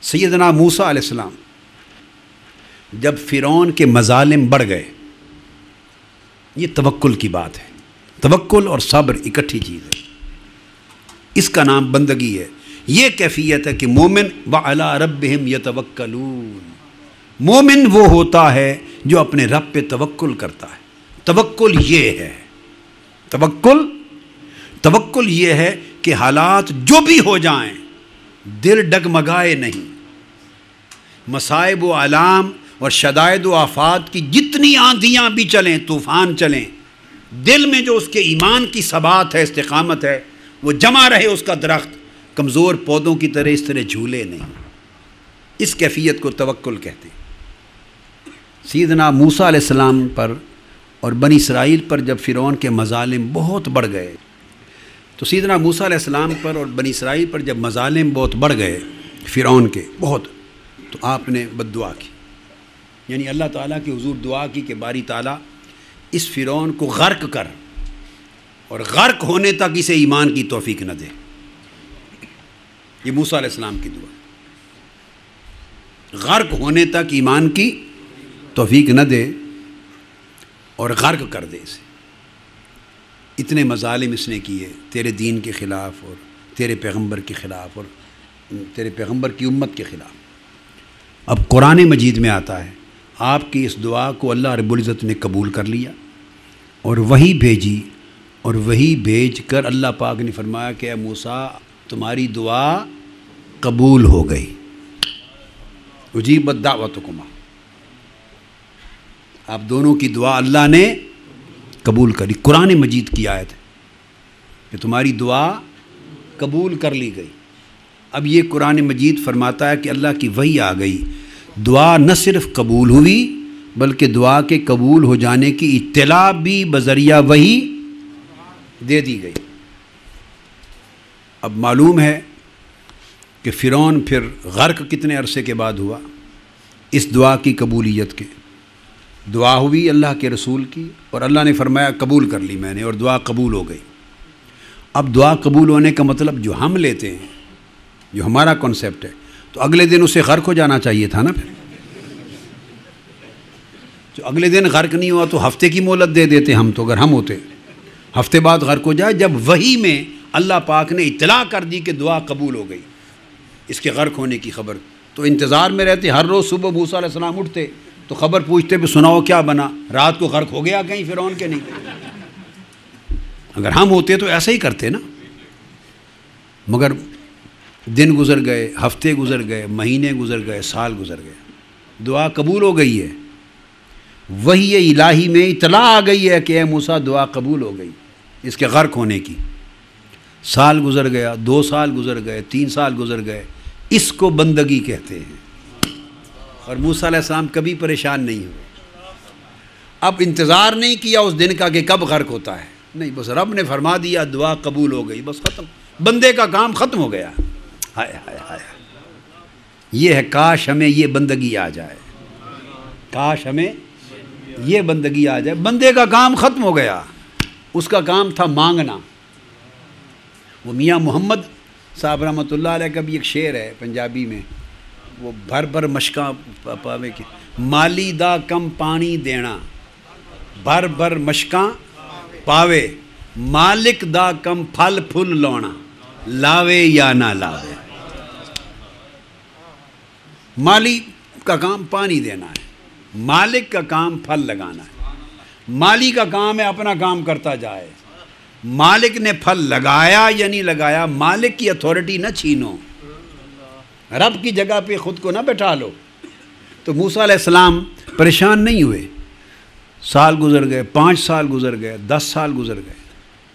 سیدنا موسیٰ علیہ السلام جب فرعون کے مظالم بڑھ گئے، یہ توکل کی بات ہے، توکل اور صبر اکٹھی چیز ہے، اس کا نام بندگی ہے۔ یہ کیفیت ہے کہ مومن وَعَلَىٰ رَبِّهِمْ يَتَوَكَّلُونَ، مومن وہ ہوتا ہے جو اپنے رب پہ توکل کرتا ہے۔ توکل یہ ہے، توکل یہ ہے کہ حالات جو بھی ہو جائیں دل ڈگمگائے نہیں، مصائب و آلام اور شدائد و آفات کی جتنی آندھیاں بھی چلیں، طوفان چلیں، دل میں جو اس کے ایمان کی ثبات ہے، استقامت ہے، وہ جمع رہے اس کا درخت، کمزور پودوں کی طرح اس طرح جھولے نہیں۔ اس کیفیت کو توکل کہتے ہیں۔ سیدنا موسیٰ علیہ السلام پر اور بنی اسرائیل پر جب فرعون کے مظالم بہت بڑھ گئے، تو سیدنا موسیٰ علیہ السلام پر اور بنی اسرائیل پر جب مظالم بہت بڑھ گئے فرعون کے بہت، تو آپ نے بد دعا کی، یعنی اللہ تعالیٰ کی حضور دعا کی کہ باری تعالیٰ اس فرعون کو غرق کر، اور غرق ہونے تک اسے ایمان کی توفیق نہ دے۔ یہ موسیٰ علیہ السلام کی دعا، غرق ہونے تک ایمان کی توفیق نہ دے اور غرق کر دے اسے۔ اتنے مظالم اس نے کیے تیرے دین کے خلاف اور تیرے پیغمبر کے خلاف اور تیرے پیغمبر کی امت کے خلاف۔ اب قرآن مجید میں آتا ہے آپ کی اس دعا کو اللہ رب العزت نے قبول کر لیا اور وہی بھیجی، اور وہی بھیج کر اللہ پاک نے فرمایا کہ اے موسیٰ تمہاری دعا قبول ہو گئی، اجیبت دعوتکما، آپ دونوں کی دعا اللہ نے قبول کری۔ قرآن مجید کی آیت ہے کہ تمہاری دعا قبول کر لی گئی۔ اب یہ قرآن مجید فرماتا ہے کہ اللہ کی وحی آ گئی، دعا نہ صرف قبول ہوئی بلکہ دعا کے قبول ہو جانے کی اطلاع بھی بذریعہ وحی دے دی گئی۔ اب معلوم ہے کہ فرعون پھر غرق کتنے عرصے کے بعد ہوا اس دعا کی قبولیت کے۔ دعا ہوئی اللہ کے رسول کی اور اللہ نے فرمایا قبول کر لی میں نے، اور دعا قبول ہو گئی۔ اب دعا قبول ہونے کا مطلب جو ہم لیتے ہیں، جو ہمارا کنسیپٹ ہے، تو اگلے دن اسے غرق ہو جانا چاہیے تھا نا۔ پھر جو اگلے دن غرق نہیں ہوا تو ہفتے کی مہلت دے دیتے ہم، تو اگر ہم ہوتے ہفتے بعد غرق ہو جائے۔ جب وحی میں اللہ پاک نے اطلاع کر دی کہ دعا قبول ہو گئی اس کے غرق ہونے کی خبر، تو انتظار میں رہتے۔ ہر روز صبح موسیٰ علیہ السلام اٹھتے تو خبر پوچھتے بھی سناؤ کیا بنا، رات کو غرق ہو گیا کہیں فرعون کے؟ نہیں۔ اگر ہم ہوتے تو ایسا ہی کرتے نا، مگر دن گزر گئے، ہفتے گزر گئے، مہینے گزر گئے، سال گزر گئے، دعا قبول ہو گئی ہے۔ وحی الہی میں اطلاع آ گئی ہے کہ اے موسیٰ دعا قبول ہو گئی اس کے غرق ہونے کی۔ سال گزر گیا، 2 سال گزر گئے، 3 سال گزر گئے، اس کو بندگی کہتے ہیں۔ اور موسیٰ علیہ السلام کبھی پریشان نہیں ہوئے، اب انتظار نہیں کیا اس دن کا کہ کب غرق ہوتا ہے، نہیں، بس رب نے فرما دیا دعا قبول ہو گئی، بس ختم، بندے کا کام ختم ہو گیا۔ ہائے ہائے ہائے، یہ ہے کاش ہمیں یہ بندگی آ جائے، کاش ہمیں یہ بندگی آ جائے۔ بندے کا کام ختم ہو گیا، اس کا کام تھا مانگنا۔ وہ میاں محمد صاحب رحمۃ اللہ علیہ کا بھی ایک شعر ہے پنجابی میں، وہ بھر بھر مشکاں پاوے کی، مالی دا کم پانی دینا، بھر بھر مشکاں پاوے، مالک دا کم پھل پھل لاؤنا، لاوے یا نہ لاوے۔ مالی کا کام پانی دینا ہے، مالک کا کام پھل لگانا ہے۔ مالی کا کام ہے اپنا کام کرتا جائے، مالک نے پھل لگایا یا نہیں لگایا، مالک کی اتھارٹی نہ چھینو، رب کی جگہ پہ خود کو نہ بٹھا لو۔ تو موسیٰ علیہ السلام پریشان نہیں ہوئے، سال گزر گئے، 5 سال گزر گئے، 10 سال گزر گئے۔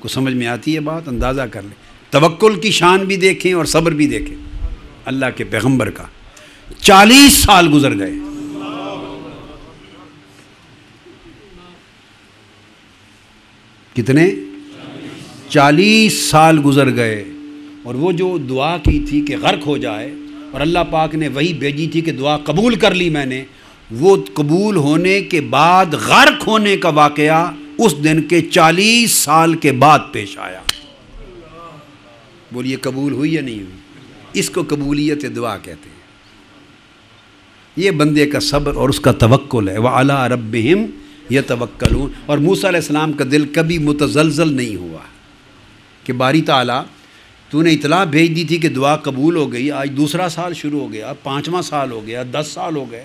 کو سمجھ میں آتی ہے بات؟ اندازہ کر لیں، توکل کی شان بھی دیکھیں اور صبر بھی دیکھیں اللہ کے پیغمبر کا۔ 40 سال گزر گئے، کتنے؟ 40 سال گزر گئے، اور وہ جو دعا کی تھی کہ غرق ہو جائے، اور اللہ پاک نے وہی بھیجی تھی کہ دعا قبول کر لی میں نے، وہ قبول ہونے کے بعد غرق ہونے کا واقعہ اس دن کے 40 سال کے بعد پیش آیا۔ بولیے قبول ہوئی یا نہیں ہوئی؟ اس کو قبولیت دعا کہتے ہیں۔ یہ بندے کا صبر اور اس کا توکل ہے. وَعَلَىٰ رَبِّهِمْ يَتَوَكَّلُونَ. اور موسیٰ علیہ السلام کا دل کبھی متزلزل نہیں ہوا کہ باری تعالیٰ تو نے اطلاع بھیج دی تھی کہ دعا قبول ہو گئی، آج دوسرا سال شروع ہو گیا، 5واں سال ہو گیا، 10 سال ہو گئے،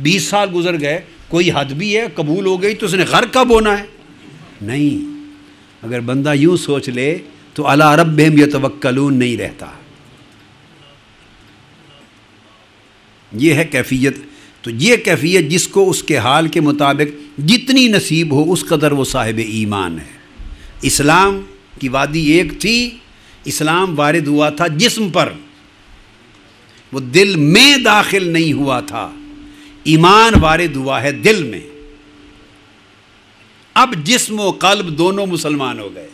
20 سال گزر گئے، کوئی حد بھی ہے؟ قبول ہو گئی تو اس نے غر کب ہونا ہے؟ نہیں. اگر بندہ یوں سوچ لے تو علی ربہم یتوکلون نہیں رہتا. یہ ہے کیفیت. تو یہ کیفیت جس کو اس کے حال کے مطابق جتنی نصیب ہو اس قدر وہ صاحب ایمان ہے. اسلام کی وادی ایک تھی، اسلام وارد ہوا تھا جسم پر، وہ دل میں داخل نہیں ہوا تھا. ایمان وارد ہوا ہے دل میں. اب جسم و قلب دونوں مسلمان ہو گئے.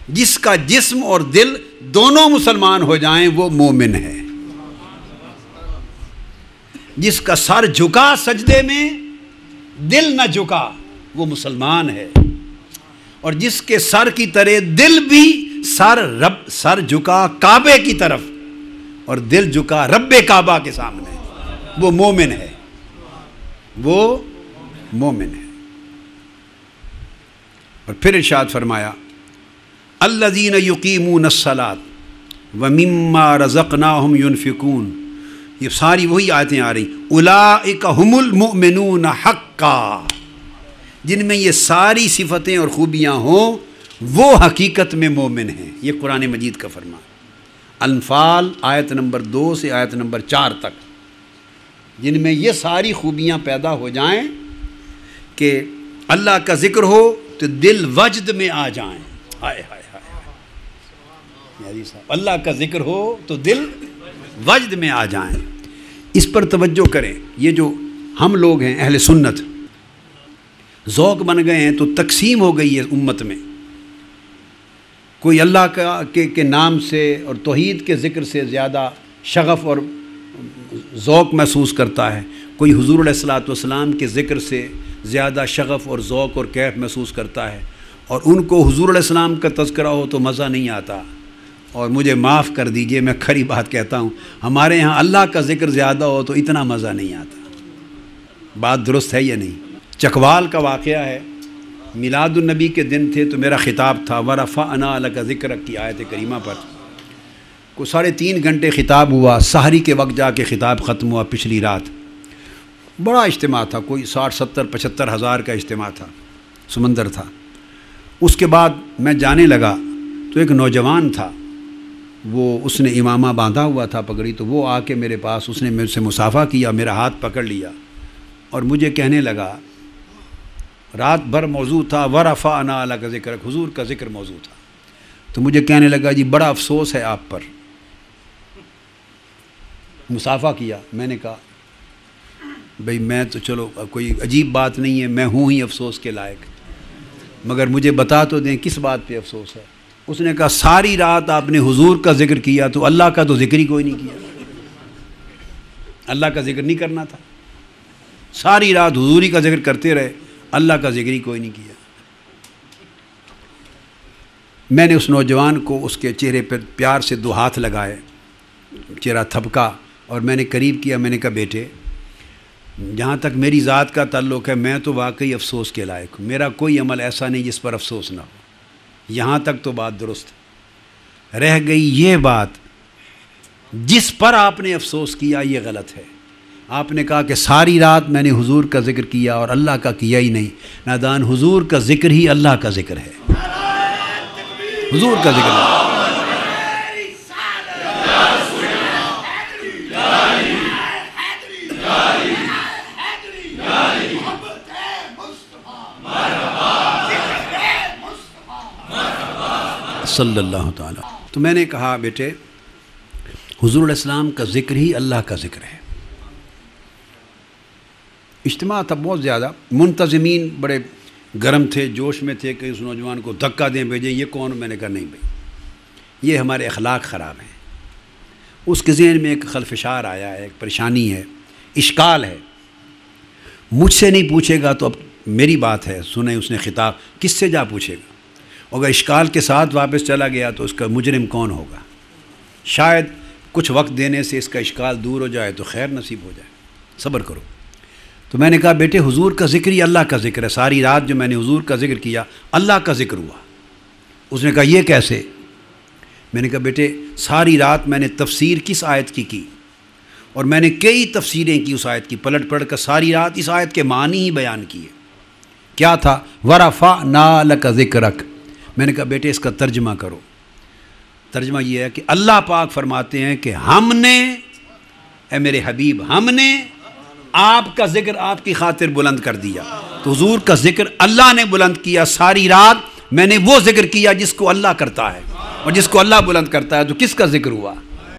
جس کا جسم اور دل دونوں مسلمان ہو جائیں وہ مومن ہے. جس کا سر جھکا سجدے میں، دل نہ جھکا، وہ مسلمان ہے. اور جس کے سر کی طرح دل بھی سر جھکا کعبے کی طرف اور دل جھکا رب کعبہ کے سامنے، وہ مومن ہے. وہ مومن ہے. اور پھر ارشاد فرمایا الذین یقیمون الصلاۃ ومما رزقناہم ینفقون. یہ ساری وہی آیتیں آ رہی. اولئک ھم المؤمنون حقا. جن میں یہ ساری صفتیں اور خوبیاں ہوں وہ حقیقت میں مومن ہیں. یہ قرآن مجید کا فرمان. انفال آیت نمبر 2 سے آیت نمبر 4 تک. جن میں یہ ساری خوبیاں پیدا ہو جائیں کہ اللہ کا ذکر ہو تو دل وجد میں آ جائیں. ہائے ہائے ہائے، اللہ کا ذکر ہو تو دل وجد میں آ جائیں. اس پر توجہ کریں. یہ جو ہم لوگ ہیں اہل سنت، ذوق بن گئے ہیں تو تقسیم ہو گئی ہے امت میں. کوئی اللہ کے نام سے اور توحید کے ذکر سے زیادہ شغف اور ذوق محسوس کرتا ہے. کوئی حضور علیہ الصلاۃ والسلام کے ذکر سے زیادہ شغف اور ذوق اور کیف محسوس کرتا ہے. اور ان کو حضور علیہ السلام کا تذکرہ ہو تو مزہ نہیں آتا. اور مجھے معاف کر دیجئے، میں کھری بات کہتا ہوں، ہمارے ہاں اللہ کا ذکر زیادہ ہو تو اتنا مزہ نہیں آتا. بات درست ہے یا نہیں؟ چکوال کا واقعہ ہے. میلاد النبی کے دن تھے تو میرا خطاب تھا وَرَفَعْنَا لَكَ ذِكْرَكَ کی آیت کریمہ پر. کو 3.5 گھنٹے خطاب ہوا. سحری کے وقت جا کے خطاب ختم ہوا پچھلی رات. بڑا اجتماع تھا، کوئی 60 70 75 ہزار کا اجتماع تھا، سمندر تھا. اس کے بعد میں جانے لگا تو ایک نوجوان تھا، وہ اس نے امامہ باندھا ہوا تھا پگڑی، تو وہ آ کے میرے پاس، اس نے مجھ سے مصافحہ کیا، میرا ہاتھ پکڑ لیا اور مجھے کہنے لگا، رات بھر موضوع تھا وَرَفَعْنَا لَكَ ذِكْرَكَ، حضور کا ذکر موضوع تھا، تو مجھے کہنے لگا جی بڑا افسوس ہے آپ پر. مصافحہ کیا. میں نے کہا بھئی میں تو چلو کوئی عجیب بات نہیں ہے، میں ہوں ہی افسوس کے لائق، مگر مجھے بتا تو دیں کس بات پہ افسوس ہے. اس نے کہا ساری رات آپ نے حضور کا ذکر کیا تو اللہ کا تو ذکر ہی کوئی نہیں کیا. اللہ کا ذکر نہیں کرنا تھا. ساری رات حضوری کا ذکر کرتے رہے، اللہ کا ذکر ہی کوئی نہیں کیا. میں نے اس نوجوان کو اس کے چہرے پر پیار سے 2 ہاتھ لگائے، چہرہ تھپکا اور میں نے قریب کیا. میں نے کہا بیٹے، جہاں تک میری ذات کا تعلق ہے میں تو واقعی افسوس کے لائق ہوں. میرا کوئی عمل ایسا نہیں جس پر افسوس نہ ہو. یہاں تک تو بات درست. رہ گئی یہ بات جس پر آپ نے افسوس کیا، یہ غلط ہے. آپ نے کہا کہ ساری رات میں نے حضور کا ذکر کیا اور اللہ کا کیا ہی نہیں. نادان، حضور کا ذکر ہی اللہ کا ذکر ہے. حضور کا ذکر ہے. صلی اللہ تعالیٰ. تو میں نے کہا بیٹے، حضور علیہ السلام کا ذکر ہی اللہ کا ذکر ہے. اجتماع تھا بہت زیادہ، منتظمین بڑے گرم تھے، جوش میں تھے کہ اس نوجوان کو دھکا دیں بھیجیں، یہ کون؟ میں نے کہا نہیں بھائی، یہ ہمارے اخلاق خراب ہیں. اس کے ذہن میں ایک خلفشار آیا ہے، ایک پریشانی ہے، اشکال ہے. مجھ سے نہیں پوچھے گا تو اب میری بات ہے، سنیں اس نے خطاب، کس سے جا پوچھے گا؟ اگر اشکال کے ساتھ واپس چلا گیا تو اس کا مجرم کون ہوگا؟ شاید کچھ وقت دینے سے اس کا اشکال دور ہو جائے تو خیر نصیب ہو جائے، صبر کرو۔ تو میں نے کہا بیٹے حضور کا ذکر ہی اللہ کا ذکر ہے، ساری رات جو میں نے حضور کا ذکر کیا اللہ کا ذکر ہوا۔ اس نے کہا یہ کیسے؟ میں نے کہا بیٹے ساری رات میں نے تفسیر کس آیت کی اور میں نے کئی تفسیریں کی اس آیت کی، پلٹ پڑھ کر ساری رات اس آیت کے معنی ہی بیان کیے۔ کیا تھا؟ وَرَفَعْنَا لَكَ ذِكْرَكَ۔ میں نے کہا بیٹے اس کا ترجمہ کرو۔ ترجمہ یہ ہے کہ اللہ پاک فرماتے ہیں کہ ہم نے، اے میرے حبیب، ہم نے آپ کا ذکر آپ کی خاطر بلند کر دیا۔ تو حضور کا ذکر اللہ نے بلند کیا، ساری رات میں نے وہ ذکر کیا جس کو اللہ کرتا ہے، اور جس کو اللہ بلند کرتا ہے تو کس کا ذکر ہوا؟